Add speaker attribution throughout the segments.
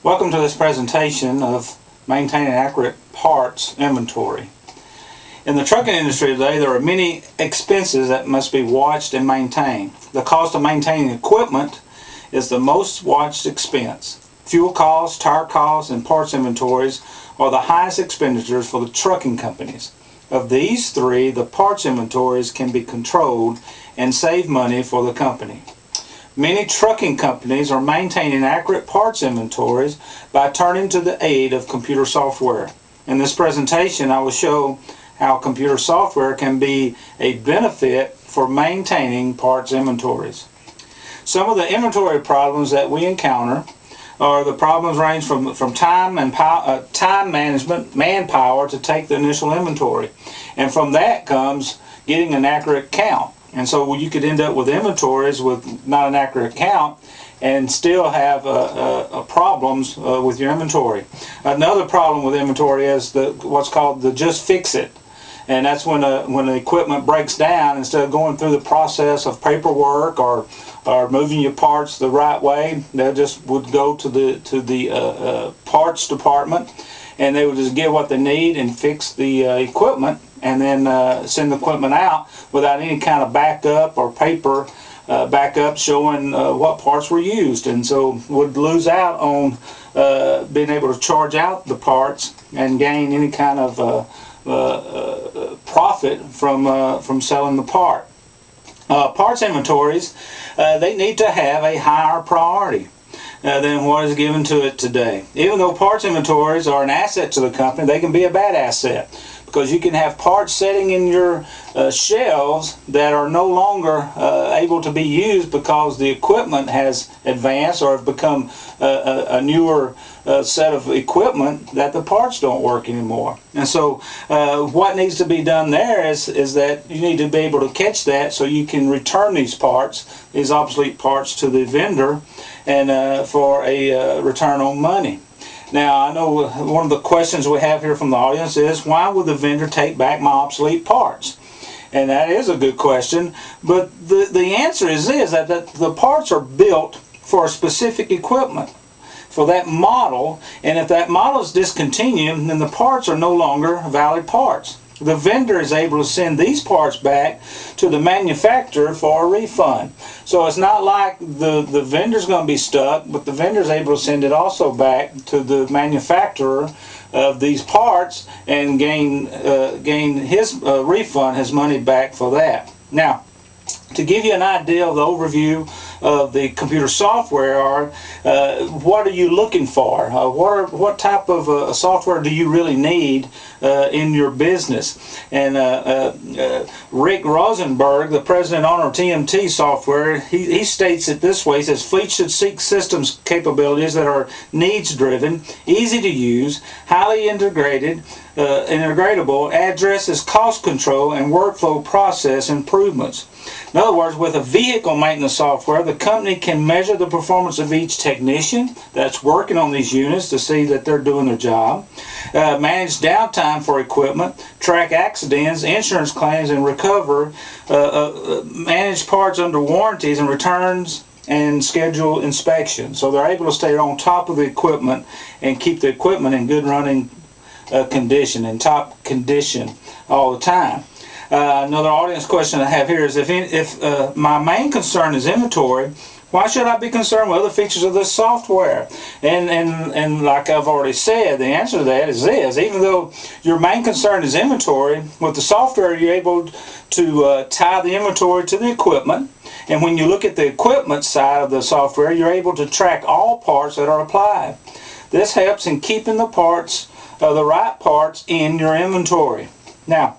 Speaker 1: Welcome to this presentation of maintaining accurate parts inventory. In the trucking industry today, there are many expenses that must be watched and maintained. The cost of maintaining equipment is the most watched expense. Fuel costs, tire costs, and parts inventories are the highest expenditures for the trucking companies. Of these three, the parts inventories can be controlled and save money for the company. Many trucking companies are maintaining accurate parts inventories by turning to the aid of computer software. In this presentation, I will show how computer software can be a benefit for maintaining parts inventories. Some of the inventory problems that we encounter are the problems range from time and time management, manpower to take the initial inventory. And from that comes getting an accurate count. And so you could end up with inventories with not an accurate count and still have problems with your inventory. Another problem with inventory is what's called the just fix it. And that's when the equipment breaks down, instead of going through the process of paperwork or moving your parts the right way, they just would go to the parts department and they would just get what they need and fix the equipment, and then send the equipment out without any kind of backup or paper backup showing what parts were used, and so would lose out on being able to charge out the parts and gain any kind of profit from selling the part. Parts inventories, they need to have a higher priority than what is given to it today. Even though parts inventories are an asset to the company, they can be a bad asset, because you can have parts sitting in your shelves that are no longer able to be used because the equipment has advanced or have become a newer set of equipment that the parts don't work anymore. And so what needs to be done there is that you need to be able to catch that so you can return these parts, these obsolete parts, to the vendor and for a return on money. Now, I know one of the questions we have here from the audience is, why would the vendor take back my obsolete parts? And that is a good question, but the answer is this, that the parts are built for a specific equipment, for that model, and if that model is discontinued, then the parts are no longer valid parts. The vendor is able to send these parts back to the manufacturer for a refund. So it's not like the vendor's going to be stuck, but the vendor's able to send it also back to the manufacturer of these parts and gain his refund, his money back for that. Now, to give you an idea of the overview of the computer software, what are you looking for? What type of software do you really need in your business? And Rick Rosenberg, the president owner of TMT Software, he states it this way. He says, fleets should seek systems capabilities that are needs-driven, easy to use, highly integrated, integratable, addresses cost control and workflow process improvements. In other words, with a vehicle maintenance software, the company can measure the performance of each technician that's working on these units to see that they're doing their job, manage downtime for equipment, track accidents, insurance claims, and recover, manage parts under warranties and returns, and schedule inspections. So they're able to stay on top of the equipment and keep the equipment in good running condition, in top condition all the time. Another audience question I have here is, if my main concern is inventory, why should I be concerned with other features of this software? And like I've already said, the answer to that is this. Even though your main concern is inventory, with the software you're able to tie the inventory to the equipment. And when you look at the equipment side of the software, you're able to track all parts that are applied. This helps in keeping the parts, the right parts, in your inventory. Now,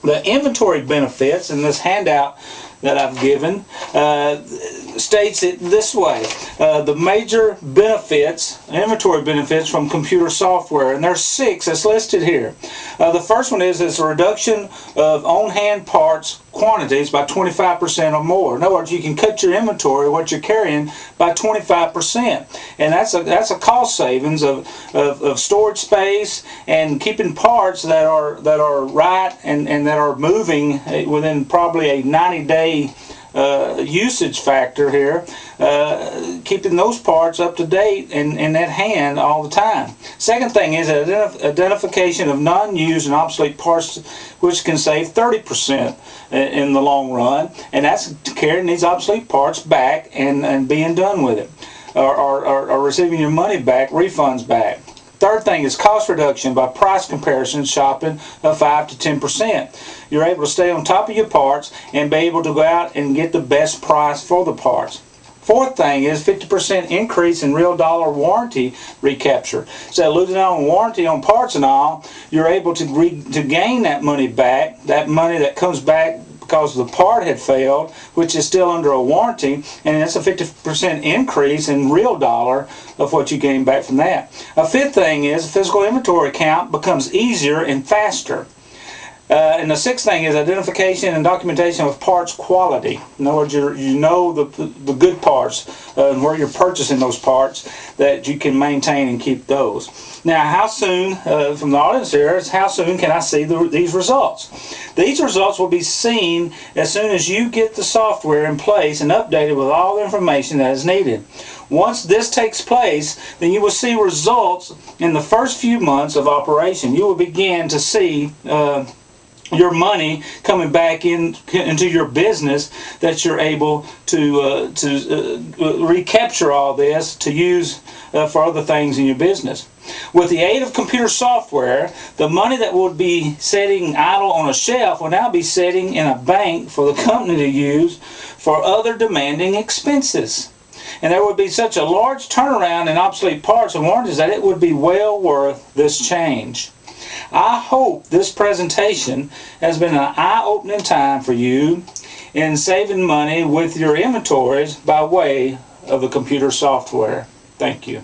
Speaker 1: the inventory benefits in this handout that I've given states it this way. The major benefits, inventory benefits from computer software, and there's 6 that's listed here. The first one is a reduction of on-hand parts quantities by 25% or more. In other words, you can cut your inventory, what you're carrying, by 25%, and that's a cost savings of storage space and keeping parts that are right and that are moving within probably a 90-day usage factor here, keeping those parts up to date and at hand all the time. Second thing is identification of non-used and obsolete parts, which can save 30% in the long run, and that's carrying these obsolete parts back and being done with it, or receiving your money back, refunds back. Third thing is cost reduction by price comparison shopping of 5 to 10%. You're able to stay on top of your parts and be able to go out and get the best price for the parts. Fourth thing is 50% increase in real dollar warranty recapture. So losing out on warranty on parts and all, you're able to gain that money back, that money that comes back because the part had failed, which is still under a warranty, and that's a 50% increase in real dollar of what you gain back from that. A fifth thing is physical inventory count becomes easier and faster. And the sixth thing is identification and documentation of parts quality. In other words, you know the good parts and where you're purchasing those parts, that you can maintain and keep those. Now, how soon, from the audience here, is how soon can I see these results? These results will be seen as soon as you get the software in place and updated with all the information that is needed. Once this takes place, then you will see results in the first few months of operation. You will begin to see your money coming back into your business, that you're able to recapture all this to use for other things in your business. With the aid of computer software, the money that would be sitting idle on a shelf will now be sitting in a bank for the company to use for other demanding expenses. And there would be such a large turnaround in obsolete parts and warranties that it would be well worth this change. I hope this presentation has been an eye-opening time for you in saving money with your inventories by way of the computer software. Thank you.